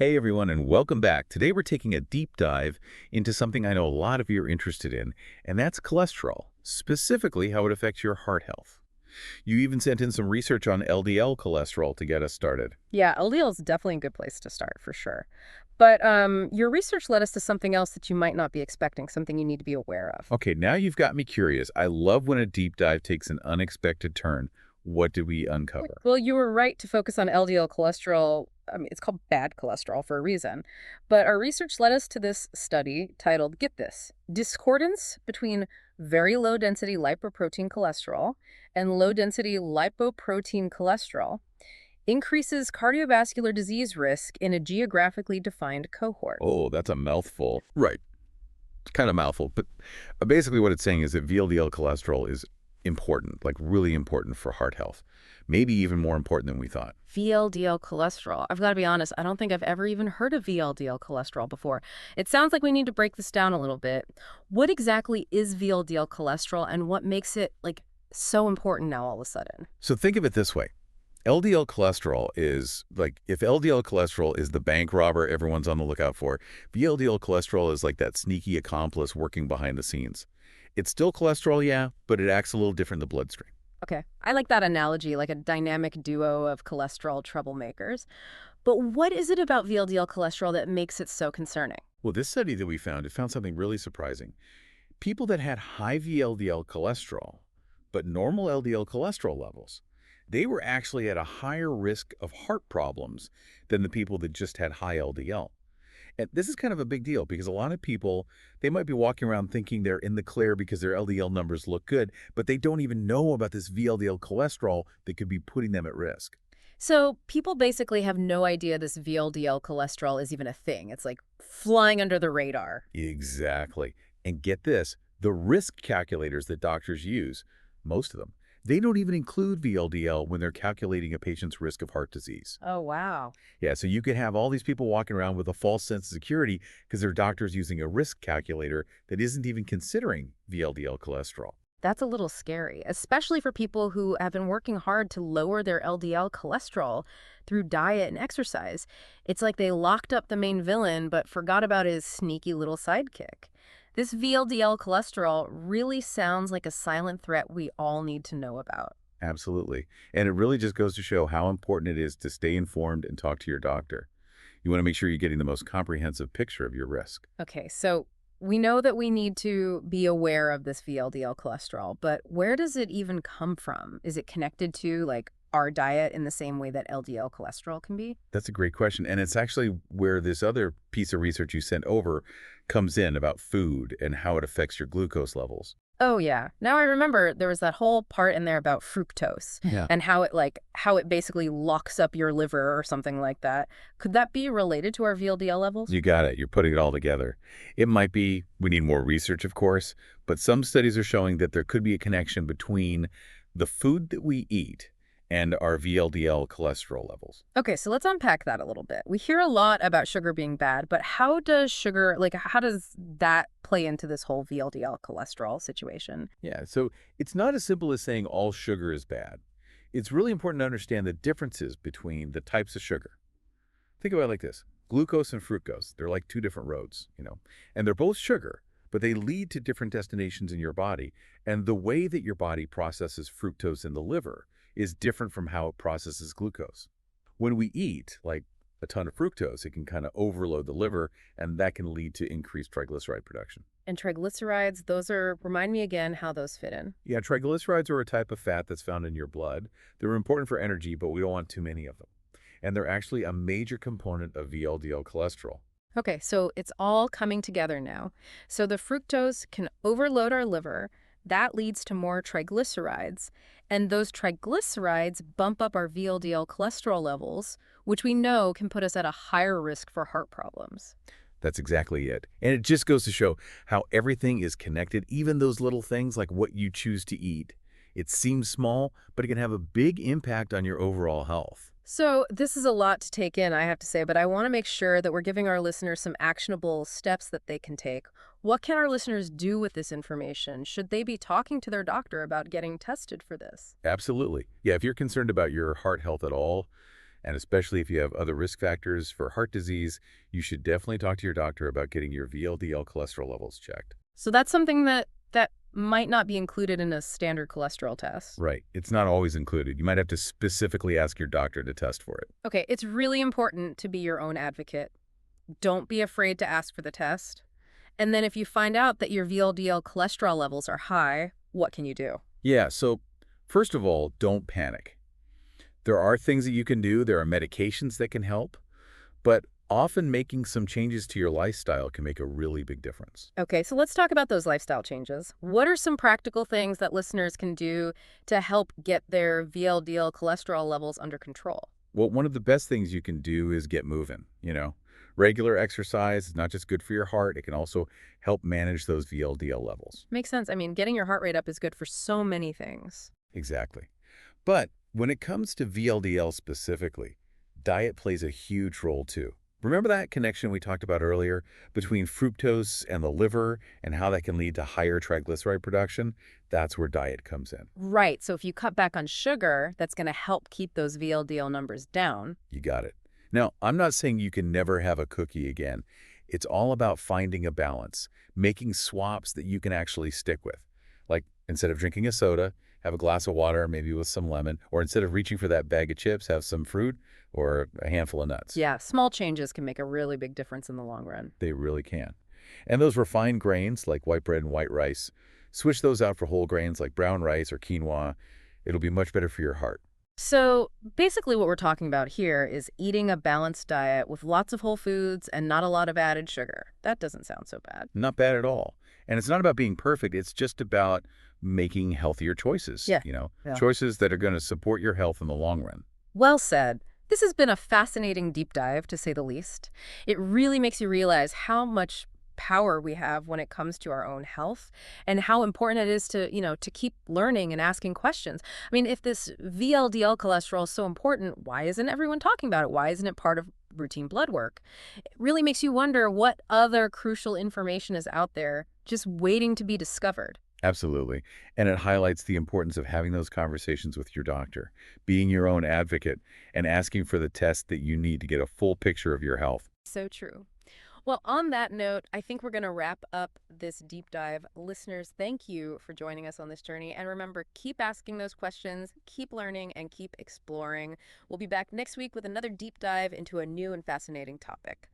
Hey everyone, and welcome back. Today we're taking a deep dive into something I know a lot of you are interested in, and that's cholesterol, specifically how it affects your heart health. You even sent in some research on LDL cholesterol to get us started. Yeah, LDL is definitely a good place to start for sure. But your research led us to something else that you might not be expecting, something you need to be aware of. Okay, now you've got me curious. I love when a deep dive takes an unexpected turn. What did we uncover? Well, you were right to focus on LDL cholesterol. I mean, it's called bad cholesterol for a reason. But our research led us to this study titled, get this, Discordance between very low density lipoprotein cholesterol and low density lipoprotein cholesterol increases cardiovascular disease risk in a geographically defined cohort. Oh, that's a mouthful. Right. It's kind of a mouthful, but basically what it's saying is that VLDL cholesterol is important, like really important for heart health. Maybe even more important than we thought. VLDL cholesterol. I've got to be honest, I don't think I've ever even heard of VLDL cholesterol before. It sounds like we need to break this down a little bit. What exactly is VLDL cholesterol and what makes it so important now all of a sudden? So think of it this way. LDL cholesterol is like, if LDL cholesterol is the bank robber everyone's on the lookout for, VLDL cholesterol is like that sneaky accomplice working behind the scenes. It's still cholesterol, yeah, but it acts a little different in the bloodstream. Okay, I like that analogy, like a dynamic duo of cholesterol troublemakers. But what is it about VLDL cholesterol that makes it so concerning? Well, this study that we found, it found something really surprising. People that had high VLDL cholesterol, but normal LDL cholesterol levels, they were actually at a higher risk of heart problems than the people that just had high LDL. And this is kind of a big deal because a lot of people, they might be walking around thinking they're in the clear because their LDL numbers look good, but they don't even know about this VLDL cholesterol that could be putting them at risk. So people basically have no idea this VLDL cholesterol is even a thing. It's like flying under the radar. Exactly. And get this, the risk calculators that doctors use, most of them, they don't even include VLDL when they're calculating a patient's risk of heart disease. Oh, wow. Yeah, so you could have all these people walking around with a false sense of security because their doctor's using a risk calculator that isn't even considering VLDL cholesterol. That's a little scary, especially for people who have been working hard to lower their LDL cholesterol through diet and exercise. It's like they locked up the main villain but forgot about his sneaky little sidekick. This VLDL cholesterol really sounds like a silent threat we all need to know about. Absolutely. And it really just goes to show how important it is to stay informed and talk to your doctor. You want to make sure you're getting the most comprehensive picture of your risk. Okay, so we know that we need to be aware of this VLDL cholesterol, but where does it even come from? Is it connected to our diet in the same way that LDL cholesterol can be? That's a great question. And it's actually where this other piece of research you sent over comes in about food and how it affects your glucose levels. Oh yeah. Now I remember there was that whole part in there about fructose Yeah. and how it basically locks up your liver or something like that. Could that be related to our VLDL levels? You got it. You're putting it all together. It might be, we need more research, of course, but some studies are showing that there could be a connection between the food that we eat and our VLDL cholesterol levels. Okay, so let's unpack that a little bit. We hear a lot about sugar being bad, but how does how does that play into this whole VLDL cholesterol situation? Yeah, so it's not as simple as saying all sugar is bad. It's really important to understand the differences between the types of sugar. Think about it like this. Glucose and fructose, they're like two different roads. And they're both sugar, but they lead to different destinations in your body. And the way that your body processes fructose in the liver is different from how it processes glucose. When we eat, like a ton of fructose, it can kind of overload the liver, and that can lead to increased triglyceride production. And triglycerides, remind me again how those fit in. Yeah, triglycerides are a type of fat that's found in your blood. They're important for energy, but we don't want too many of them. And they're actually a major component of VLDL cholesterol. Okay, so it's all coming together now. So the fructose can overload our liver. That leads to more triglycerides. And those triglycerides bump up our VLDL cholesterol levels, which we know can put us at a higher risk for heart problems. That's exactly it. And it just goes to show how everything is connected, even those little things like what you choose to eat. It seems small, but it can have a big impact on your overall health. So this is a lot to take in, I have to say, but I want to make sure that we're giving our listeners some actionable steps that they can take. What can our listeners do with this information? Should they be talking to their doctor about getting tested for this? Absolutely. Yeah, if you're concerned about your heart health at all, And especially if you have other risk factors for heart disease, you should definitely talk to your doctor about getting your VLDL cholesterol levels checked. So that's something that might not be included in a standard cholesterol test. Right. It's not always included. You might have to specifically ask your doctor to test for it. Okay, it's really important to be your own advocate. Don't be afraid to ask for the test. And then if you find out that your VLDL cholesterol levels are high, what can you do? Yeah, so first of all, don't panic. There are things that you can do. There are medications that can help, but often making some changes to your lifestyle can make a really big difference. Okay, so let's talk about those lifestyle changes. What are some practical things that listeners can do to help get their VLDL cholesterol levels under control? Well, one of the best things you can do is get moving. Regular exercise is not just good for your heart, it can also help manage those VLDL levels. Makes sense. I mean, getting your heart rate up is good for so many things. Exactly. But when it comes to VLDL specifically, diet plays a huge role too. Remember that connection we talked about earlier between fructose and the liver and how that can lead to higher triglyceride production? That's where diet comes in. Right, so if you cut back on sugar, that's going to help keep those VLDL numbers down. You got it. Now, I'm not saying you can never have a cookie again. It's all about finding a balance, making swaps that you can actually stick with. Like, instead of drinking a soda, have a glass of water, maybe with some lemon, or instead of reaching for that bag of chips, have some fruit or a handful of nuts. Yeah, small changes can make a really big difference in the long run. They really can. And those refined grains, like white bread and white rice, switch those out for whole grains like brown rice or quinoa. It'll be much better for your heart. So basically what we're talking about here is eating a balanced diet with lots of whole foods and not a lot of added sugar. That doesn't sound so bad. Not bad at all. And it's not about being perfect. It's just about making healthier choices, Yeah. Yeah. choices that are going to support your health in the long run. Well said. This has been a fascinating deep dive, to say the least. It really makes you realize how much power we have when it comes to our own health and how important it is to keep learning and asking questions. I mean, if this VLDL cholesterol is so important, why isn't everyone talking about it? Why isn't it part of routine blood work? It really makes you wonder what other crucial information is out there just waiting to be discovered. Absolutely. And it highlights the importance of having those conversations with your doctor, being your own advocate, and asking for the test that you need to get a full picture of your health. So true. Well, on that note, I think we're going to wrap up this deep dive. Listeners, thank you for joining us on this journey. And remember, keep asking those questions, keep learning, and keep exploring. We'll be back next week with another deep dive into a new and fascinating topic.